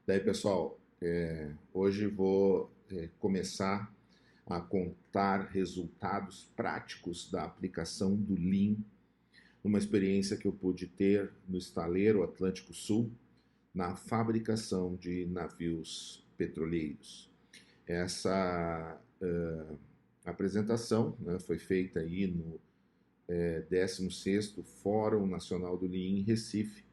Daí, pessoal, hoje vou começar a contar resultados práticos da aplicação do Lean, numa experiência que eu pude ter no estaleiro Atlântico Sul, na fabricação de navios petroleiros. Essa apresentação, né, foi feita aí no 16º Fórum Nacional do Lean em Recife,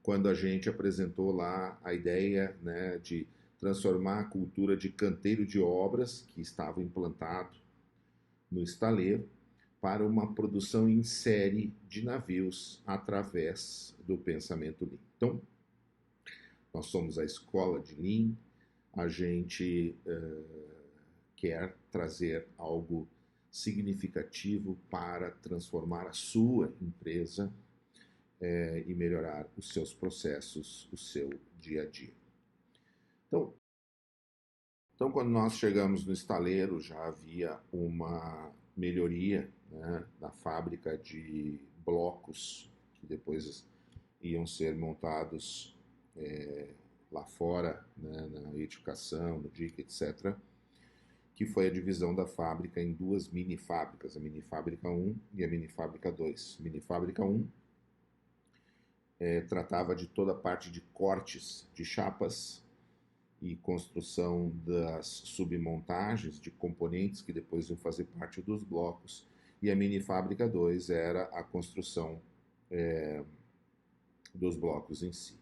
quando a gente apresentou lá a ideia, né, de transformar a cultura de canteiro de obras que estava implantado no estaleiro para uma produção em série de navios através do pensamento Lean. Então, nós somos a escola de Lean, a gente quer trazer algo significativo para transformar a sua empresa e melhorar os seus processos, o seu dia a dia. Então, quando nós chegamos no estaleiro, já havia uma melhoria, né, da fábrica de blocos que depois iam ser montados lá fora, né, na edificação, no DIC, etc., que foi a divisão da fábrica em duas mini fábricas, a mini fábrica 1 e a mini fábrica 2. Mini fábrica 1 tratava de toda a parte de cortes de chapas e construção das submontagens de componentes que depois iam fazer parte dos blocos, e a mini fábrica 2 era a construção dos blocos em si.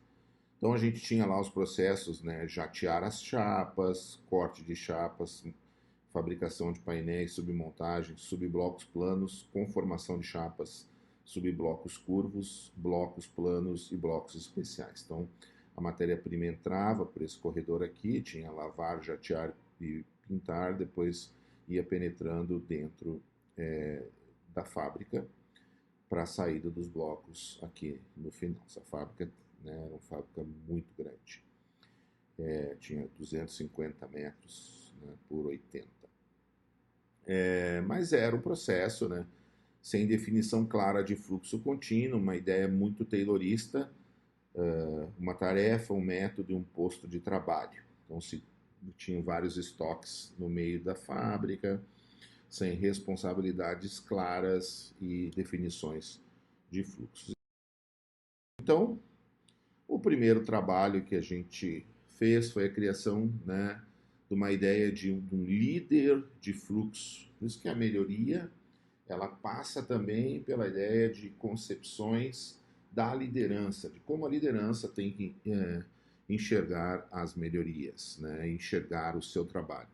Então a gente tinha lá os processos, né, jatear as chapas, corte de chapas, fabricação de painéis, submontagem, subblocos planos, conformação de chapas, subblocos curvos, blocos planos e blocos especiais. Então, a matéria-prima entrava por esse corredor aqui, tinha lavar, jatear e pintar, depois ia penetrando dentro da fábrica para a saída dos blocos aqui no final. Essa fábrica, né, era uma fábrica muito grande. Tinha 250 metros, né, por 80. Mas era um processo, né, sem definição clara de fluxo contínuo, uma ideia muito taylorista, uma tarefa, um método e um posto de trabalho. Então, se tinham vários estoques no meio da fábrica, sem responsabilidades claras e definições de fluxos. Então, o primeiro trabalho que a gente fez foi a criação, né, de uma ideia de um líder de fluxo. Por isso que a melhoria ela passa também pela ideia de concepções da liderança, de como a liderança tem que enxergar as melhorias, né, enxergar o seu trabalho.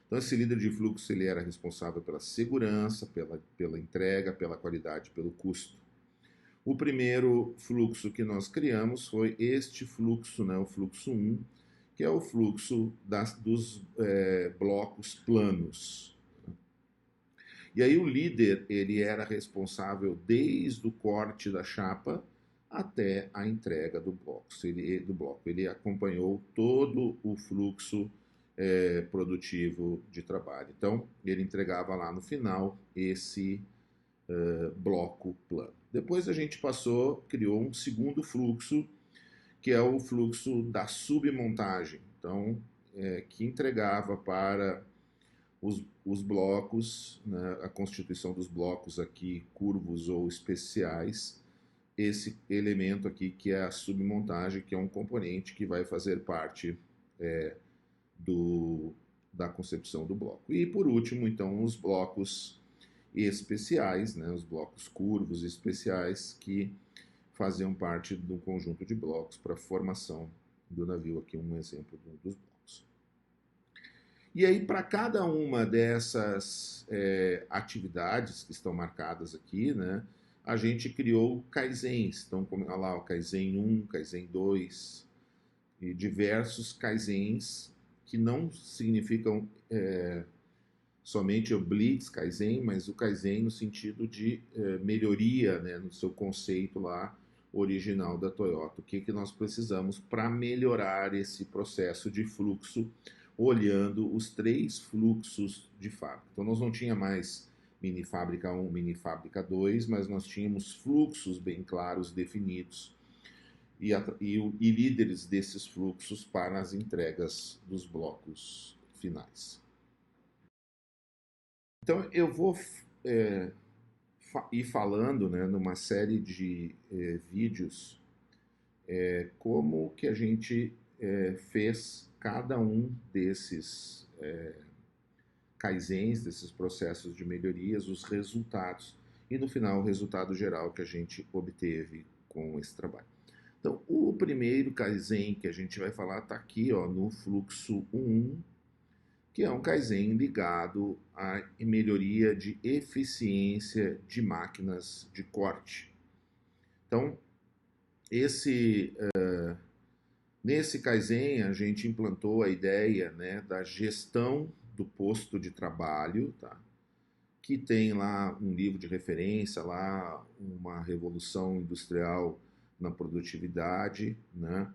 Então, esse líder de fluxo ele era responsável pela segurança, pela entrega, pela qualidade, pelo custo. O primeiro fluxo que nós criamos foi este fluxo, né, o fluxo 1, que é o fluxo dos blocos planos. E aí o líder ele era responsável desde o corte da chapa até a entrega do bloco. Ele acompanhou todo o fluxo produtivo de trabalho. Então, ele entregava lá no final esse bloco plano. Depois a gente criou um segundo fluxo, que é o fluxo da submontagem. Então, que entregava para os blocos, né, a constituição dos blocos aqui, curvos ou especiais, esse elemento aqui que é a submontagem, que é um componente que vai fazer parte da concepção do bloco. E por último, então, os blocos especiais, né, os blocos curvos especiais que faziam parte do conjunto de blocos para a formação do navio. Aqui um exemplo dos blocos. E aí, para cada uma dessas atividades que estão marcadas aqui, né, a gente criou kaizens. Então, olha lá, o kaizen 1, kaizen 2, e diversos kaizens que não significam somente o Blitz Kaizen, mas o Kaizen no sentido de melhoria, né, no seu conceito lá original da Toyota. O que nós precisamos para melhorar esse processo de fluxo, olhando os 3 fluxos de fábrica. Então, nós não tinha mais mini fábrica 1, mini fábrica 2, mas nós tínhamos fluxos bem claros, definidos, e líderes desses fluxos para as entregas dos blocos finais. Então, eu vou ir falando, né, numa série de vídeos como que a gente fez cada um desses kaizens, desses processos de melhorias, os resultados, e no final o resultado geral que a gente obteve com esse trabalho. Então, o primeiro Kaizen que a gente vai falar está aqui, ó, no fluxo 1, que é um Kaizen ligado à melhoria de eficiência de máquinas de corte. Então, nesse Kaizen, a gente implantou a ideia, né, da gestão do posto de trabalho, tá? Que tem lá um livro de referência, lá uma revolução industrial na produtividade, né?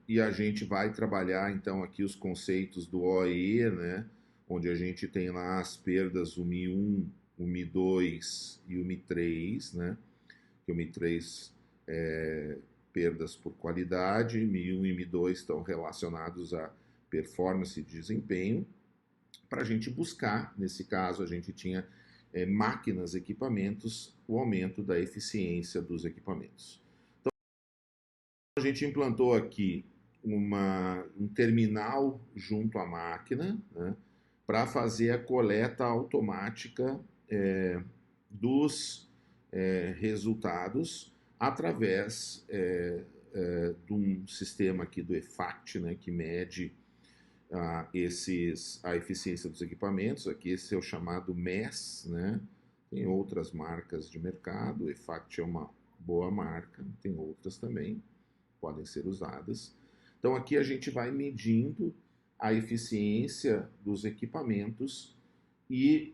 E a gente vai trabalhar então aqui os conceitos do OE, né? Onde a gente tem lá as perdas, o Mi1, o Mi2 e o Mi3, né? Que o Mi3 perdas por qualidade, Mi1 e Mi2 estão relacionados a performance e desempenho. Para a gente buscar, nesse caso, a gente tinha máquinas, equipamentos, o aumento da eficiência dos equipamentos. Então, a gente implantou aqui um terminal junto à máquina, né, para fazer a coleta automática dos resultados através de um sistema aqui do EFACT, né, que mede a eficiência dos equipamentos. Aqui esse é o chamado MES, né? Tem outras marcas de mercado, o EFACT é uma boa marca, tem outras também, podem ser usadas. Então aqui a gente vai medindo a eficiência dos equipamentos e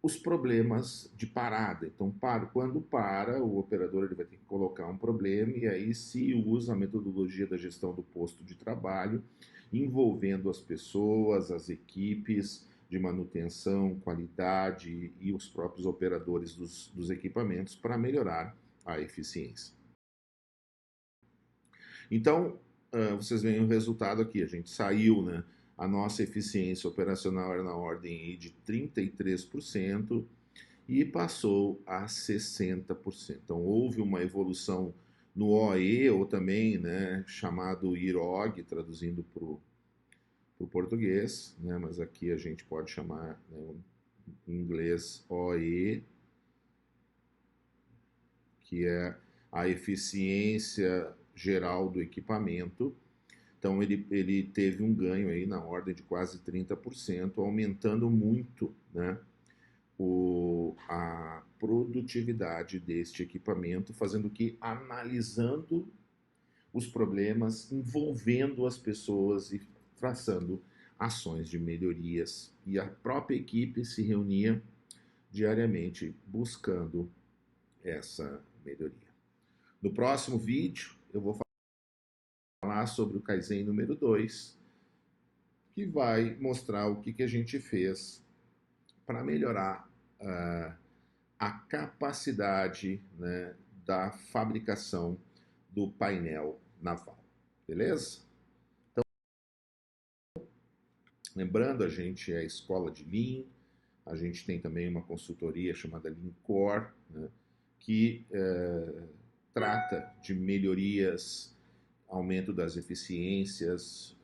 os problemas de parada. Então, quando para, o operador ele vai ter que colocar um problema e aí se usa a metodologia da gestão do posto de trabalho, envolvendo as pessoas, as equipes de manutenção, qualidade e os próprios operadores dos equipamentos para melhorar a eficiência. Então, vocês veem o resultado aqui. A gente saiu, né? A nossa eficiência operacional era na ordem de 33% e passou a 60%. Então, houve uma evolução no OE, ou também, né, chamado IROG, traduzindo para o português, né, mas aqui a gente pode chamar, né, em inglês OE, que é a eficiência geral do equipamento. Então ele teve um ganho aí na ordem de quase 30%, aumentando muito, né, a produtividade deste equipamento, fazendo que, analisando os problemas, envolvendo as pessoas e traçando ações de melhorias. E a própria equipe se reunia diariamente buscando essa melhoria. No próximo vídeo, eu vou falar sobre o Kaizen número 2, que vai mostrar o que a gente fez para melhorar a capacidade, né, da fabricação do painel naval. Beleza? Então, lembrando, a gente é a escola de Lean, a gente tem também uma consultoria chamada Lean Core, né, que trata de melhorias, aumento das eficiências,